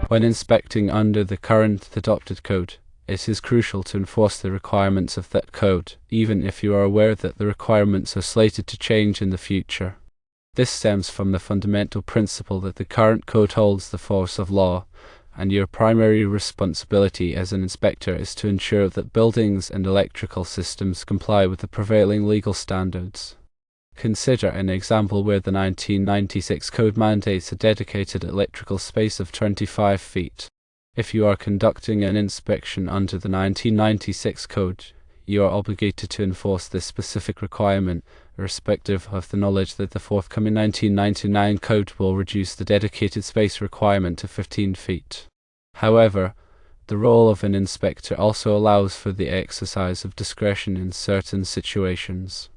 When inspecting under the current adopted code, it is crucial to enforce the requirements of that code, even if you are aware that the requirements are slated to change in the future. This stems from the fundamental principle that the current code holds the force of law, and your primary responsibility as an inspector is to ensure that buildings and electrical systems comply with the prevailing legal standards. Consider an example where the 1996 code mandates a dedicated electrical space of 25 feet. If you are conducting an inspection under the 1996 code, you are obligated to enforce this specific requirement, irrespective of the knowledge that the forthcoming 1999 code will reduce the dedicated space requirement to 15 feet. However, the role of an inspector also allows for the exercise of discretion in certain situations.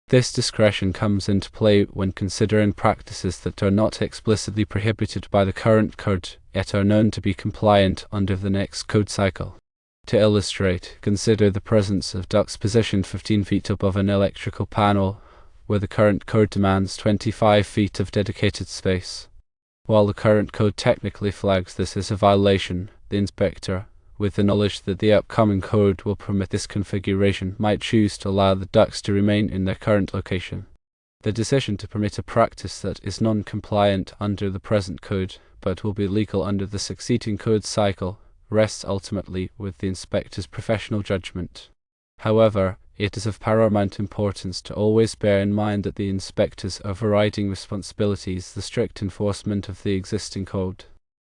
This discretion comes into play when considering practices that are not explicitly prohibited by the current code, yet are known to be compliant under the next code cycle. To illustrate, consider the presence of ducts positioned 15 feet above an electrical panel, where the current code demands 25 feet of dedicated space. While the current code technically flags this as a violation, the inspector, with the knowledge that the upcoming code will permit this configuration, might choose to allow the ducts to remain in their current location. The decision to permit a practice that is non-compliant under the present code, but will be legal under the succeeding code cycle, rests ultimately with the inspector's professional judgment. However, it is of paramount importance to always bear in mind that the inspector's overriding responsibility is the strict enforcement of the existing code.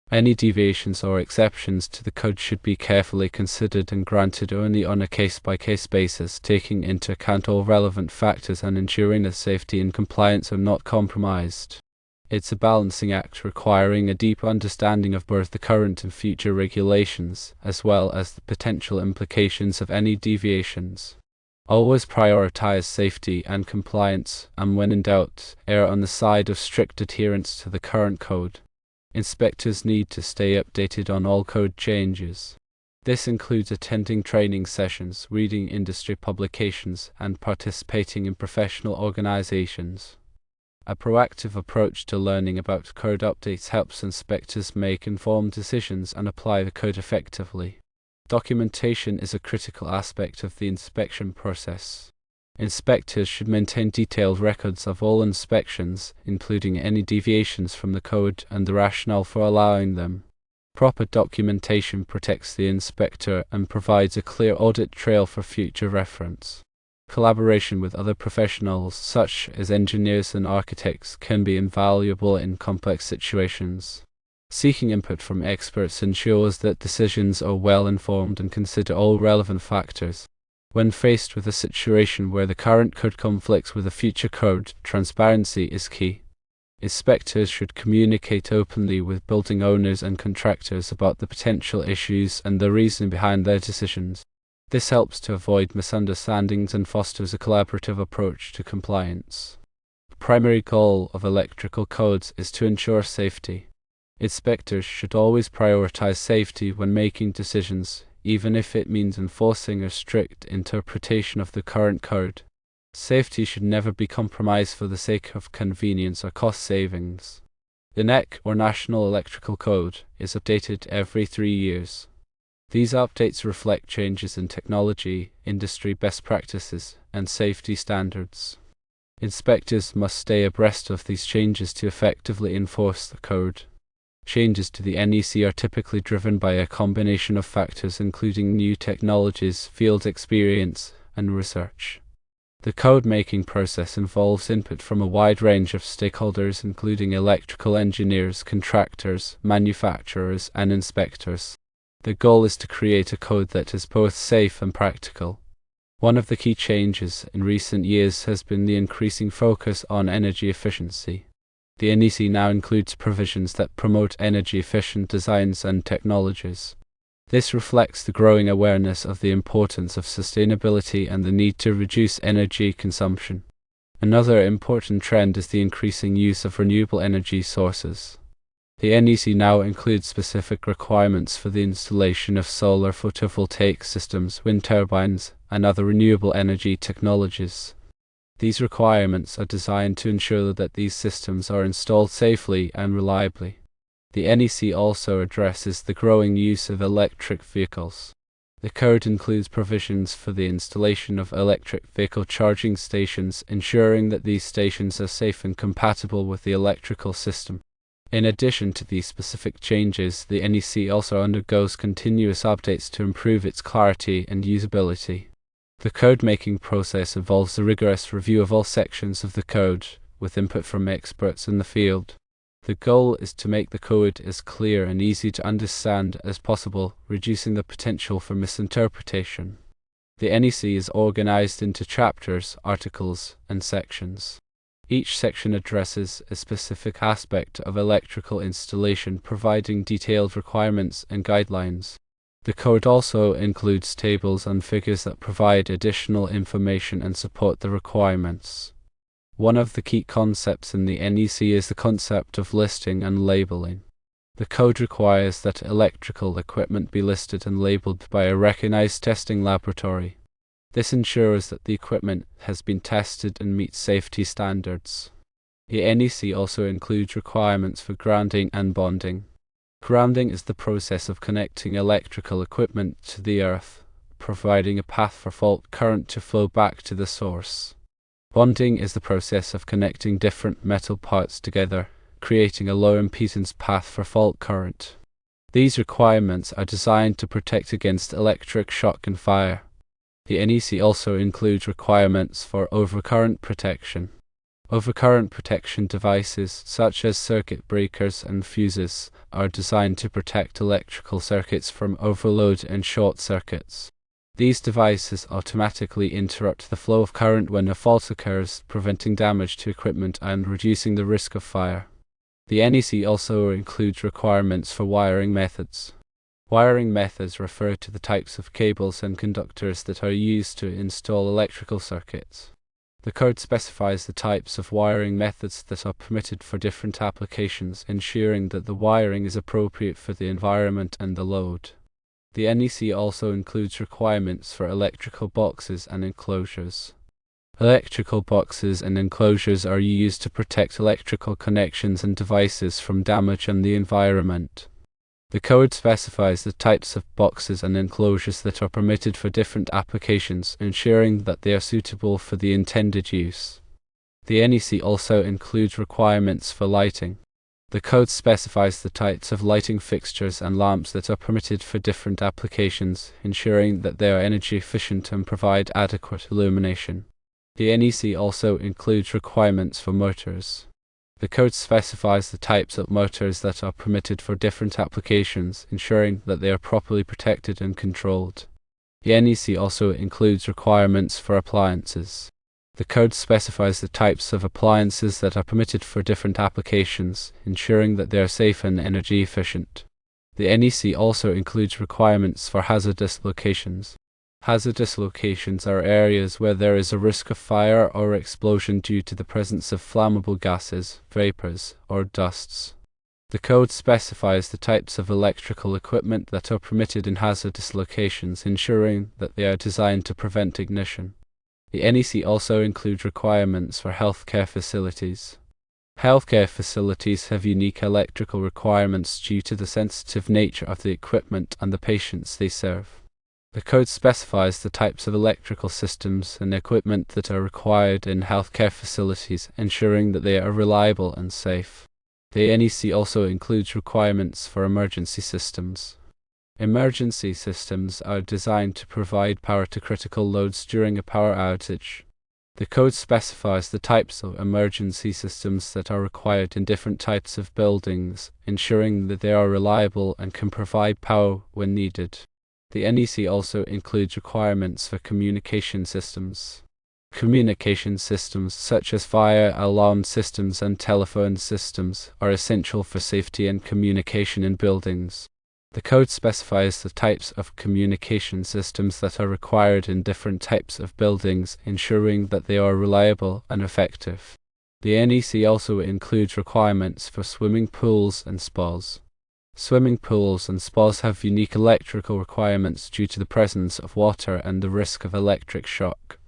Any deviations or exceptions to the code should be carefully considered and granted only on a case-by-case basis, taking into account all relevant factors and ensuring that safety and compliance are not compromised. It's a balancing act requiring a deep understanding of both the current and future regulations, as well as the potential implications of any deviations. Always prioritize safety and compliance, and when in doubt, err on the side of strict adherence to the current code. Inspectors need to stay updated on all code changes. This includes attending training sessions, reading industry publications, and participating in professional organizations. A proactive approach to learning about code updates helps inspectors make informed decisions and apply the code effectively. Documentation is a critical aspect of the inspection process. Inspectors should maintain detailed records of all inspections, including any deviations from the code and the rationale for allowing them. Proper documentation protects the inspector and provides a clear audit trail for future reference. Collaboration with other professionals, such as engineers and architects, can be invaluable in complex situations. Seeking input from experts ensures that decisions are well informed and consider all relevant factors. When faced with a situation where the current code conflicts with a future code, transparency is key. Inspectors should communicate openly with building owners and contractors about the potential issues and the reason behind their decisions. This helps to avoid misunderstandings and fosters a collaborative approach to compliance. The primary goal of electrical codes is to ensure safety. Inspectors should always prioritize safety when making decisions, even if it means enforcing a strict interpretation of the current code. Safety should never be compromised for the sake of convenience or cost savings. The NEC, or National Electrical Code, is updated every 3 years. These updates reflect changes in technology, industry best practices, and safety standards. Inspectors must stay abreast of these changes to effectively enforce the code. Changes to the NEC are typically driven by a combination of factors including new technologies, field experience, and research. The code-making process involves input from a wide range of stakeholders including electrical engineers, contractors, manufacturers, and inspectors. The goal is to create a code that is both safe and practical. One of the key changes in recent years has been the increasing focus on energy efficiency. The NEC now includes provisions that promote energy-efficient designs and technologies. This reflects the growing awareness of the importance of sustainability and the need to reduce energy consumption. Another important trend is the increasing use of renewable energy sources. The NEC now includes specific requirements for the installation of solar photovoltaic systems, wind turbines, and other renewable energy technologies. These requirements are designed to ensure that these systems are installed safely and reliably. The NEC also addresses the growing use of electric vehicles. The code includes provisions for the installation of electric vehicle charging stations, ensuring that these stations are safe and compatible with the electrical system. In addition to these specific changes, the NEC also undergoes continuous updates to improve its clarity and usability. The code-making process involves a rigorous review of all sections of the code, with input from experts in the field. The goal is to make the code as clear and easy to understand as possible, reducing the potential for misinterpretation. The NEC is organized into chapters, articles, and sections. Each section addresses a specific aspect of electrical installation, providing detailed requirements and guidelines. The code also includes tables and figures that provide additional information and support the requirements. One of the key concepts in the NEC is the concept of listing and labeling. The code requires that electrical equipment be listed and labeled by a recognized testing laboratory. This ensures that the equipment has been tested and meets safety standards. The NEC also includes requirements for grounding and bonding. Grounding is the process of connecting electrical equipment to the earth, providing a path for fault current to flow back to the source. Bonding is the process of connecting different metal parts together, creating a low impedance path for fault current. These requirements are designed to protect against electric shock and fire. The NEC also includes requirements for overcurrent protection. Overcurrent protection devices, such as circuit breakers and fuses, are designed to protect electrical circuits from overload and short circuits. These devices automatically interrupt the flow of current when a fault occurs, preventing damage to equipment and reducing the risk of fire. The NEC also includes requirements for wiring methods. Wiring methods refer to the types of cables and conductors that are used to install electrical circuits. The code specifies the types of wiring methods that are permitted for different applications, ensuring that the wiring is appropriate for the environment and the load. The NEC also includes requirements for electrical boxes and enclosures. Electrical boxes and enclosures are used to protect electrical connections and devices from damage in the environment. The code specifies the types of boxes and enclosures that are permitted for different applications, ensuring that they are suitable for the intended use. The NEC also includes requirements for lighting. The code specifies the types of lighting fixtures and lamps that are permitted for different applications, ensuring that they are energy efficient and provide adequate illumination. The NEC also includes requirements for motors. The code specifies the types of motors that are permitted for different applications, ensuring that they are properly protected and controlled. The NEC also includes requirements for appliances. The code specifies the types of appliances that are permitted for different applications, ensuring that they are safe and energy efficient. The NEC also includes requirements for hazardous locations. Hazardous locations are areas where there is a risk of fire or explosion due to the presence of flammable gases, vapors, or dusts. The code specifies the types of electrical equipment that are permitted in hazardous locations, ensuring that they are designed to prevent ignition. The NEC also includes requirements for healthcare facilities. Healthcare facilities have unique electrical requirements due to the sensitive nature of the equipment and the patients they serve. The code specifies the types of electrical systems and equipment that are required in healthcare facilities, ensuring that they are reliable and safe. The NEC also includes requirements for emergency systems. Emergency systems are designed to provide power to critical loads during a power outage. The code specifies the types of emergency systems that are required in different types of buildings, ensuring that they are reliable and can provide power when needed. The NEC also includes requirements for communication systems. Communication systems such as fire alarm systems and telephone systems are essential for safety and communication in buildings. The code specifies the types of communication systems that are required in different types of buildings, ensuring that they are reliable and effective. The NEC also includes requirements for swimming pools and spas. Swimming pools and spas have unique electrical requirements due to the presence of water and the risk of electric shock.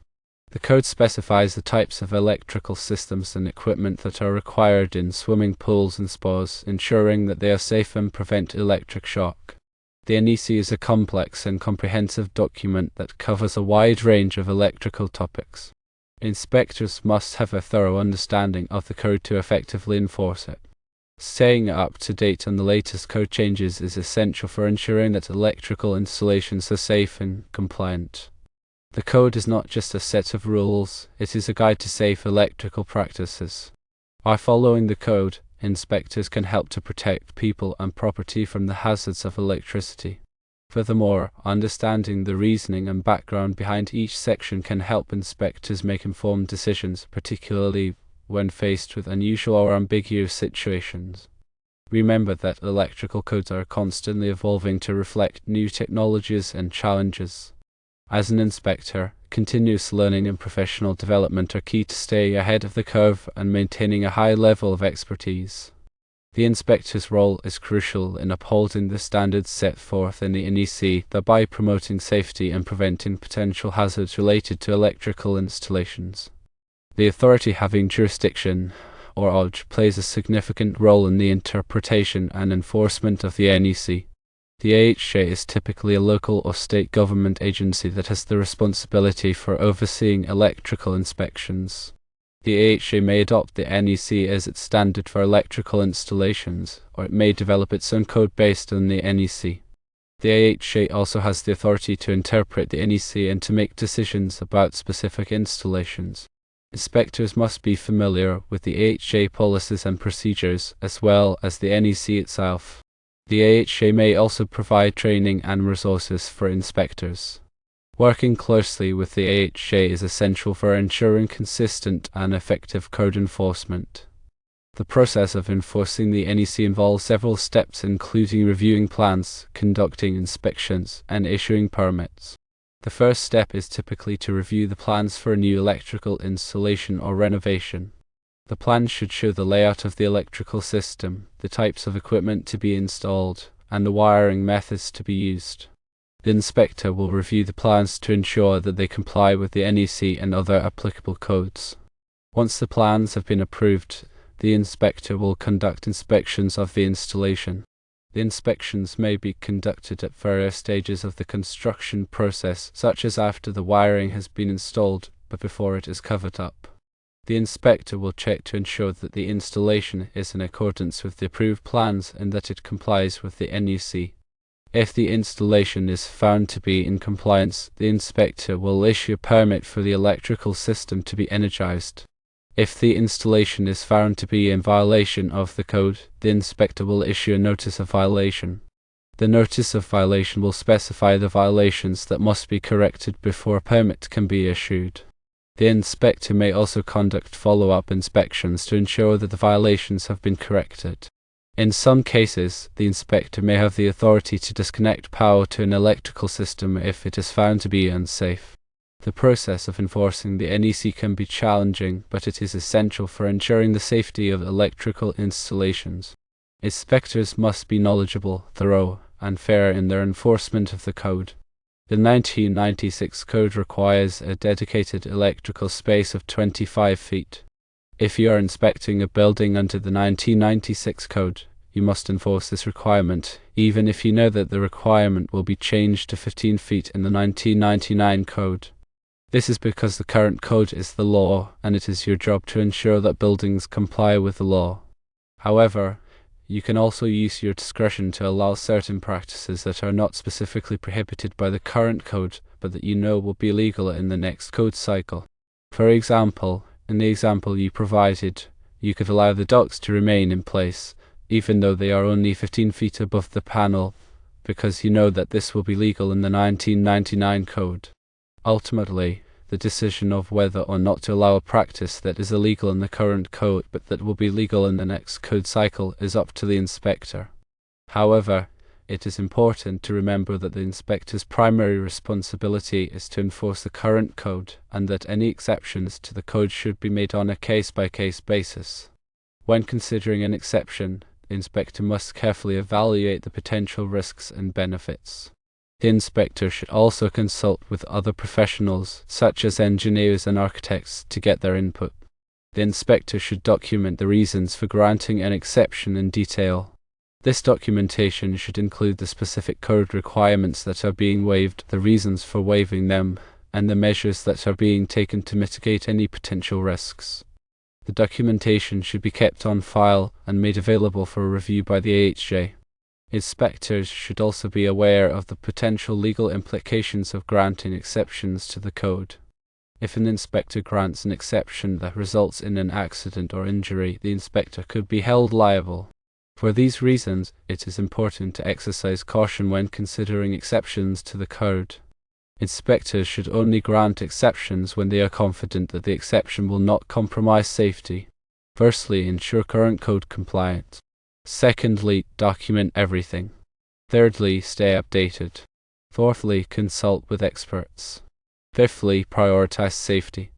The code specifies the types of electrical systems and equipment that are required in swimming pools and spas, ensuring that they are safe and prevent electric shock. The NEC is a complex and comprehensive document that covers a wide range of electrical topics. Inspectors must have a thorough understanding of the code to effectively enforce it. Staying up to date on the latest code changes is essential for ensuring that electrical installations are safe and compliant. The code is not just a set of rules, it is a guide to safe electrical practices. By following the code, inspectors can help to protect people and property from the hazards of electricity. Furthermore, understanding the reasoning and background behind each section can help inspectors make informed decisions, particularly when faced with unusual or ambiguous situations. Remember that electrical codes are constantly evolving to reflect new technologies and challenges. As an inspector, continuous learning and professional development are key to staying ahead of the curve and maintaining a high level of expertise. The inspector's role is crucial in upholding the standards set forth in the NEC, thereby promoting safety and preventing potential hazards related to electrical installations. The authority having jurisdiction, or OJ, plays a significant role in the interpretation and enforcement of the NEC. The AHJ is typically a local or state government agency that has the responsibility for overseeing electrical inspections. The AHJ may adopt the NEC as its standard for electrical installations, or it may develop its own code based on the NEC. The AHJ also has the authority to interpret the NEC and to make decisions about specific installations. Inspectors must be familiar with the AHJ policies and procedures, as well as the NEC itself. The AHJ may also provide training and resources for inspectors. Working closely with the AHJ is essential for ensuring consistent and effective code enforcement. The process of enforcing the NEC involves several steps, including reviewing plans, conducting inspections, and issuing permits. The first step is typically to review the plans for a new electrical installation or renovation. The plan should show the layout of the electrical system, the types of equipment to be installed, and the wiring methods to be used. The inspector will review the plans to ensure that they comply with the NEC and other applicable codes. Once the plans have been approved, the inspector will conduct inspections of the installation. The inspections may be conducted at various stages of the construction process, such as after the wiring has been installed but before it is covered up. The inspector will check to ensure that the installation is in accordance with the approved plans and that it complies with the NEC. If the installation is found to be in compliance, the inspector will issue a permit for the electrical system to be energized. If the installation is found to be in violation of the code, the inspector will issue a notice of violation. The notice of violation will specify the violations that must be corrected before a permit can be issued. The inspector may also conduct follow-up inspections to ensure that the violations have been corrected. In some cases, the inspector may have the authority to disconnect power to an electrical system if it is found to be unsafe. The process of enforcing the NEC can be challenging, but it is essential for ensuring the safety of electrical installations. Inspectors must be knowledgeable, thorough, and fair in their enforcement of the code. The 1996 code requires a dedicated electrical space of 25 feet. If you are inspecting a building under the 1996 code, you must enforce this requirement, even if you know that the requirement will be changed to 15 feet in the 1999 code. This is because the current code is the law, and it is your job to ensure that buildings comply with the law. However, you can also use your discretion to allow certain practices that are not specifically prohibited by the current code, but that you know will be legal in the next code cycle. For example, in the example you provided, you could allow the ducts to remain in place, even though they are only 15 feet above the panel, because you know that this will be legal in the 1999 code. Ultimately, the decision of whether or not to allow a practice that is illegal in the current code but that will be legal in the next code cycle is up to the inspector. However, it is important to remember that the inspector's primary responsibility is to enforce the current code, and that any exceptions to the code should be made on a case-by-case basis. When considering an exception, the inspector must carefully evaluate the potential risks and benefits. The inspector should also consult with other professionals, such as engineers and architects, to get their input. The inspector should document the reasons for granting an exception in detail. This documentation should include the specific code requirements that are being waived, the reasons for waiving them, and the measures that are being taken to mitigate any potential risks. The documentation should be kept on file and made available for review by the AHJ. Inspectors should also be aware of the potential legal implications of granting exceptions to the code. If an inspector grants an exception that results in an accident or injury, the inspector could be held liable. For these reasons, it is important to exercise caution when considering exceptions to the code. Inspectors should only grant exceptions when they are confident that the exception will not compromise safety. Firstly, ensure current code compliance. Secondly, document everything. Thirdly, stay updated. Fourthly, consult with experts. Fifthly, prioritize safety.